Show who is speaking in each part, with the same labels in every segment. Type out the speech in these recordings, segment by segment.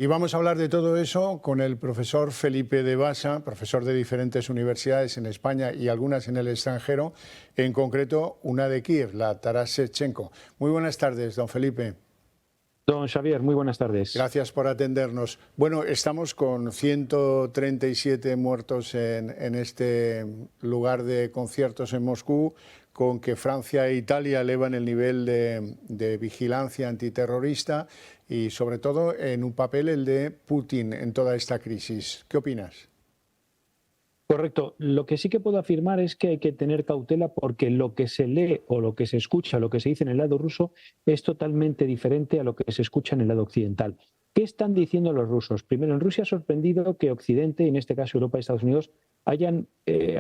Speaker 1: Y vamos a hablar de todo eso con el profesor Felipe de Basa, profesor de diferentes universidades en España y algunas en el extranjero, en concreto una de Kiev, la Taras Shevchenko. Muy buenas tardes, don Felipe.
Speaker 2: Don Xavier, muy buenas tardes.
Speaker 1: Gracias por atendernos. Bueno, estamos con 137 muertos en este lugar de conciertos en Moscú, con que Francia e Italia elevan el nivel de vigilancia antiterrorista y sobre todo en un papel el de Putin en toda esta crisis. ¿Qué opinas?
Speaker 2: Correcto. Lo que sí que puedo afirmar es que hay que tener cautela porque lo que se lee o lo que se escucha, lo que se dice en el lado ruso es totalmente diferente a lo que se escucha en el lado occidental. ¿Qué están diciendo los rusos? Primero, en Rusia ha sorprendido que Occidente, en este caso Europa y Estados Unidos, hayan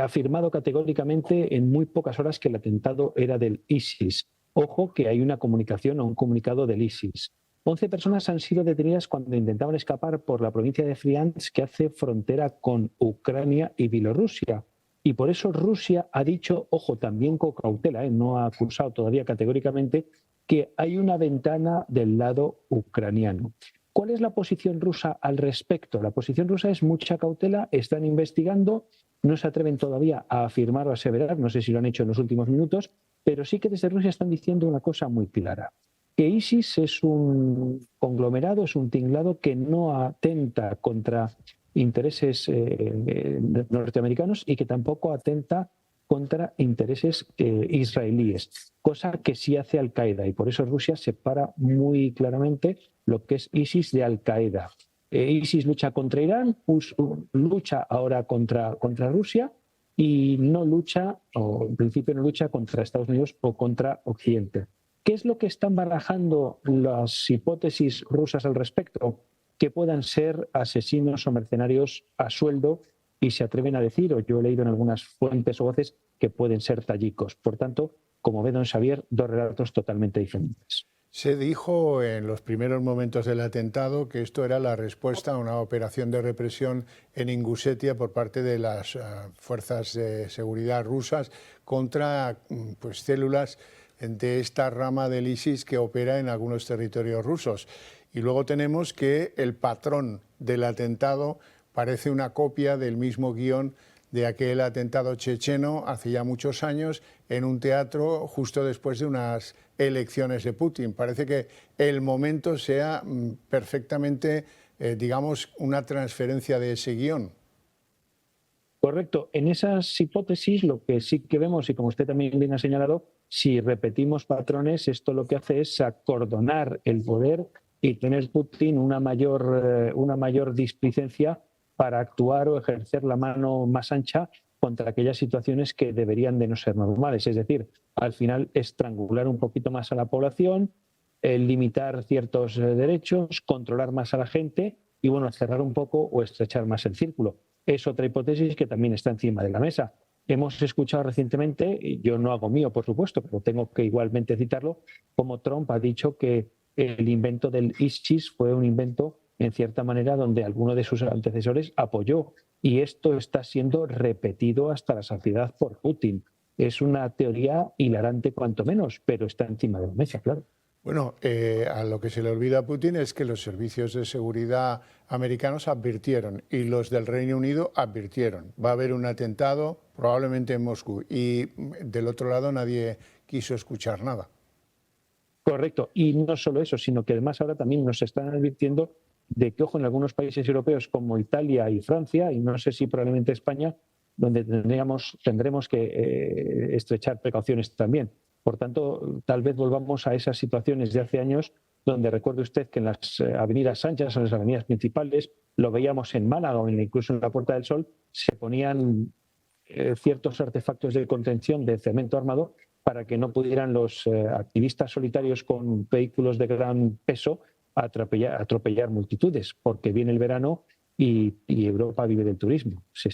Speaker 2: afirmado categóricamente en muy pocas horas que el atentado era del ISIS. Ojo que hay una comunicación o un comunicado del ISIS. 11 personas han sido detenidas cuando intentaban escapar por la provincia de Friansk, que hace frontera con Ucrania y Bielorrusia. Y por eso Rusia ha dicho, ojo, también con cautela, no ha acusado todavía categóricamente, que hay una ventana del lado ucraniano. ¿Cuál es la posición rusa al respecto? La posición rusa es mucha cautela, están investigando, no se atreven todavía a afirmar o a aseverar, no sé si lo han hecho en los últimos minutos, pero sí que desde Rusia están diciendo una cosa muy clara. Que ISIS es un conglomerado, es un tinglado que no atenta contra intereses norteamericanos y que tampoco atenta contra intereses israelíes, cosa que sí hace Al-Qaeda, y por eso Rusia separa muy claramente lo que es ISIS de Al-Qaeda. ISIS lucha contra Irán, lucha ahora contra Rusia y no lucha, o en principio no lucha contra Estados Unidos o contra Occidente. ¿Qué es lo que están barajando las hipótesis rusas al respecto? Que puedan ser asesinos o mercenarios a sueldo y se atreven a decir, o yo he leído en algunas fuentes o voces, que pueden ser tayikos. Por tanto, como ve don Xavier, dos relatos totalmente diferentes.
Speaker 1: Se dijo en los primeros momentos del atentado que esto era la respuesta a una operación de represión en Ingusetia por parte de las fuerzas de seguridad rusas contra pues, células de esta rama del ISIS que opera en algunos territorios rusos. Y luego tenemos que el patrón del atentado parece una copia del mismo guión de aquel atentado checheno hace ya muchos años en un teatro justo después de unas elecciones de Putin. Parece que el momento sea perfectamente, digamos, una transferencia de ese guión.
Speaker 2: Correcto. En esas hipótesis lo que sí que vemos, y como usted también bien ha señalado, si repetimos patrones, esto lo que hace es acordonar el poder y tener Putin una mayor displicencia para actuar o ejercer la mano más ancha contra aquellas situaciones que deberían de no ser normales. Es decir, al final estrangular un poquito más a la población, limitar ciertos derechos, controlar más a la gente y, bueno, cerrar un poco o estrechar más el círculo. Es otra hipótesis que también está encima de la mesa. Hemos escuchado recientemente, y yo no hago mío, por supuesto, pero tengo que igualmente citarlo, como Trump ha dicho que el invento del ISIS fue un invento, en cierta manera, donde alguno de sus antecesores apoyó. Y esto está siendo repetido hasta la saciedad por Putin. Es una teoría hilarante, cuanto menos, pero está encima de la mesa, claro.
Speaker 1: Bueno, a lo que se le olvida a Putin es que los servicios de seguridad americanos advirtieron y los del Reino Unido advirtieron. Va a haber un atentado probablemente en Moscú y del otro lado nadie quiso escuchar nada.
Speaker 2: Correcto. Y no solo eso, sino que además ahora también nos están advirtiendo de que, ojo, en algunos países europeos como Italia y Francia, y no sé si probablemente España, donde tendremos que estrechar precauciones también. Por tanto, tal vez volvamos a esas situaciones de hace años donde recuerde usted que en las avenidas anchas, en las avenidas principales, lo veíamos en Málaga o incluso en la Puerta del Sol, se ponían ciertos artefactos de contención de cemento armado para que no pudieran los activistas solitarios con vehículos de gran peso atropellar multitudes, porque viene el verano y Europa vive del turismo. Se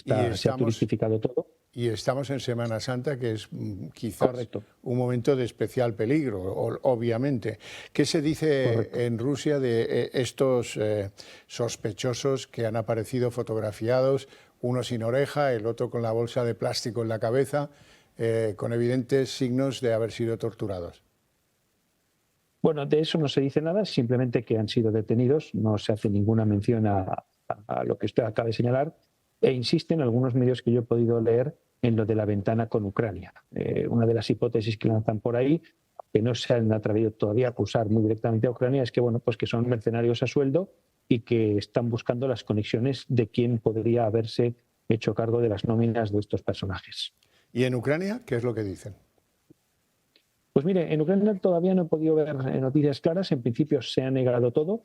Speaker 2: ha turistificado todo.
Speaker 1: Y estamos en Semana Santa, que es quizás
Speaker 2: Correcto.
Speaker 1: un momento de especial peligro, obviamente. ¿Qué se dice
Speaker 2: Correcto.
Speaker 1: en Rusia de estos sospechosos que han aparecido fotografiados, uno sin oreja, el otro con la bolsa de plástico en la cabeza, con evidentes signos de haber sido torturados?
Speaker 2: Bueno, de eso no se dice nada, simplemente que han sido detenidos, no se hace ninguna mención a lo que usted acaba de señalar, e insisten algunos medios que yo he podido leer en lo de la ventana con Ucrania. Una de las hipótesis que lanzan por ahí, que no se han atrevido todavía a acusar muy directamente a Ucrania, es que, bueno, pues que son mercenarios a sueldo y que están buscando las conexiones de quién podría haberse hecho cargo de las nóminas de estos personajes.
Speaker 1: ¿Y en Ucrania qué es lo que dicen?
Speaker 2: Pues mire, en Ucrania todavía no he podido ver noticias claras. En principio se ha negado todo.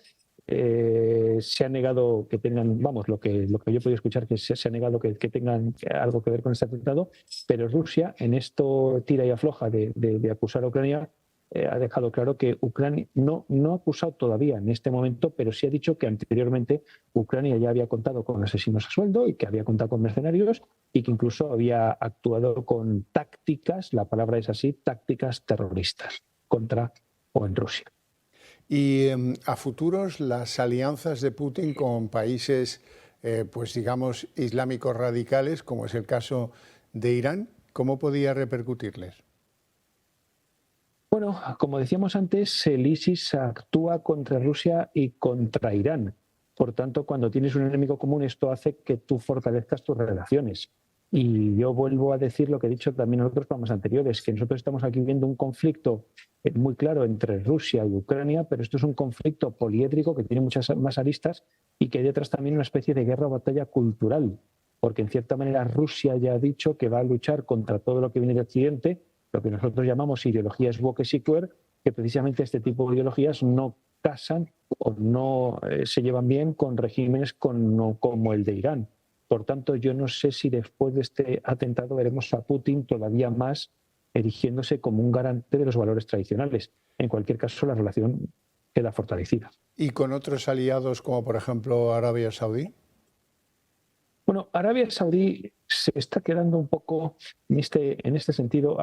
Speaker 2: Se ha negado que tengan, vamos, lo que yo he podido escuchar, que se ha negado que tengan algo que ver con este atentado, pero Rusia en esto tira y afloja de acusar a Ucrania. Ha dejado claro que Ucrania no ha acusado todavía en este momento, pero sí ha dicho que anteriormente Ucrania ya había contado con asesinos a sueldo y que había contado con mercenarios y que incluso había actuado con tácticas, la palabra es así, tácticas terroristas contra o en Rusia.
Speaker 1: Y a futuros, las alianzas de Putin con países, pues digamos, islámicos radicales, como es el caso de Irán, ¿cómo podía repercutirles?
Speaker 2: Bueno, como decíamos antes, el ISIS actúa contra Rusia y contra Irán. Por tanto, cuando tienes un enemigo común, esto hace que tú fortalezcas tus relaciones. Y yo vuelvo a decir lo que he dicho también en otros programas anteriores, que nosotros estamos aquí viendo un conflicto muy claro entre Rusia y Ucrania, pero esto es un conflicto poliédrico que tiene muchas más aristas y que hay detrás también una especie de guerra o batalla cultural, porque en cierta manera Rusia ya ha dicho que va a luchar contra todo lo que viene de Occidente, lo que nosotros llamamos ideologías woke y queer, que precisamente este tipo de ideologías no casan o no se llevan bien con regímenes como el de Irán. Por tanto, yo no sé si después de este atentado veremos a Putin todavía más erigiéndose como un garante de los valores tradicionales. En cualquier caso, la relación queda fortalecida.
Speaker 1: ¿Y con otros aliados como por ejemplo Arabia Saudí?
Speaker 2: Bueno, Arabia Saudí se está quedando un poco en este sentido.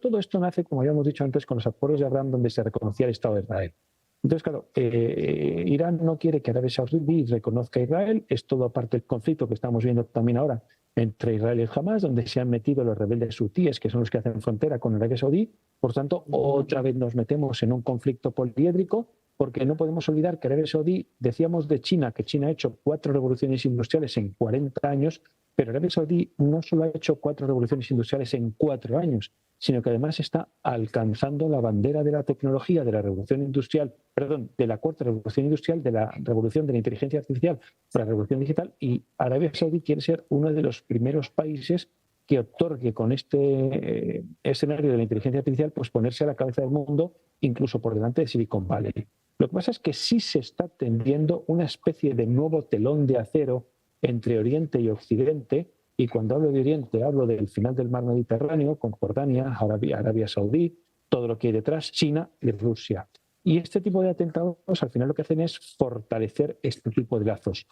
Speaker 2: Todo esto nace, como habíamos dicho antes, con los acuerdos de Abraham, donde se reconocía el Estado de Israel. Entonces, claro, Irán no quiere que Arabia Saudí reconozca a Israel. Es todo parte del conflicto que estamos viendo también ahora entre Israel y Hamas, donde se han metido los rebeldes hutíes, que son los que hacen frontera con Arabia Saudí. Por tanto, otra vez nos metemos en un conflicto poliédrico, porque no podemos olvidar que Arabia Saudí, decíamos de China, que China ha hecho 4 revoluciones industriales en 40 años, pero Arabia Saudí no solo ha hecho 4 revoluciones industriales en 4 años, sino que además está alcanzando la bandera de la tecnología, de la revolución industrial, perdón, de la 4ª revolución industrial, de la revolución de la inteligencia artificial, de la revolución digital, y Arabia Saudí quiere ser uno de los primeros países que otorgue con este escenario de la inteligencia artificial, pues ponerse a la cabeza del mundo, incluso por delante de Silicon Valley. Lo que pasa es que sí se está tendiendo una especie de nuevo telón de acero entre Oriente y Occidente, y cuando hablo de Oriente hablo del final del mar Mediterráneo, con Jordania, Arabia Saudí, todo lo que hay detrás, China y Rusia. Y este tipo de atentados al final lo que hacen es fortalecer este tipo de lazos.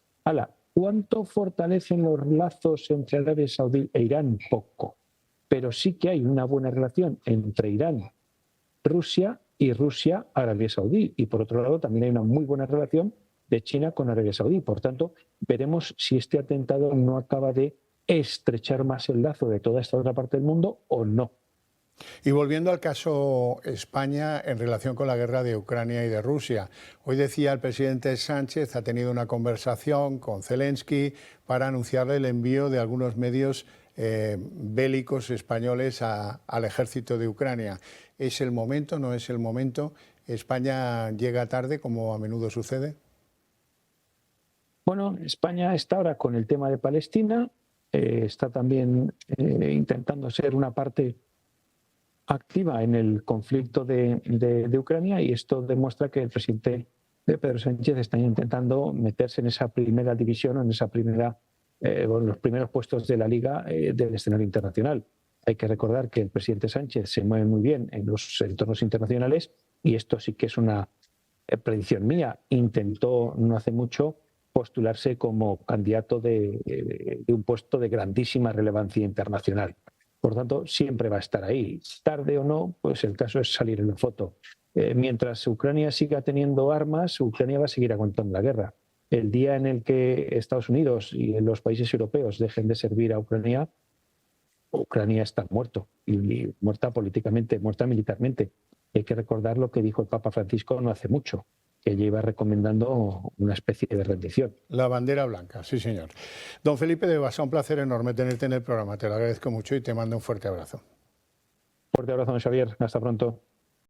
Speaker 2: ¿Cuánto fortalecen los lazos entre Arabia Saudí e Irán? Poco. Pero sí que hay una buena relación entre Irán, Rusia y Rusia, Arabia Saudí. Y por otro lado también hay una muy buena relación de China con Arabia Saudí. Por tanto, veremos si este atentado no acaba de estrechar más el lazo de toda esta otra parte del mundo o no.
Speaker 1: Y volviendo al caso España en relación con la guerra de Ucrania y de Rusia, hoy decía el presidente Sánchez ha tenido una conversación con Zelensky para anunciarle el envío de algunos medios bélicos españoles al ejército de Ucrania. ¿Es el momento? ¿No es el momento? ¿España llega tarde, como a menudo sucede?
Speaker 2: Bueno, España está ahora con el tema de Palestina, está también intentando ser una parte activa en el conflicto de Ucrania, y esto demuestra que el presidente Pedro Sánchez está intentando meterse en esa primera división o en esa los primeros puestos de la liga del escenario internacional. Hay que recordar que el presidente Sánchez se mueve muy bien en los entornos internacionales, y esto sí que es una predicción mía. Intentó no hace mucho postularse como candidato de un puesto de grandísima relevancia internacional. Por tanto, siempre va a estar ahí. Tarde o no, pues el caso es salir en la foto. Mientras Ucrania siga teniendo armas, Ucrania va a seguir aguantando la guerra. El día en el que Estados Unidos y los países europeos dejen de servir a Ucrania, Ucrania está muerto, y muerta políticamente, muerta militarmente. Hay que recordar lo que dijo el Papa Francisco no hace mucho, que lleva recomendando una especie de rendición.
Speaker 1: La bandera blanca, sí señor. Don Felipe de Basa, un placer enorme tenerte en el programa, te lo agradezco mucho y te mando un fuerte abrazo.
Speaker 2: Fuerte abrazo, don Xavier, hasta pronto.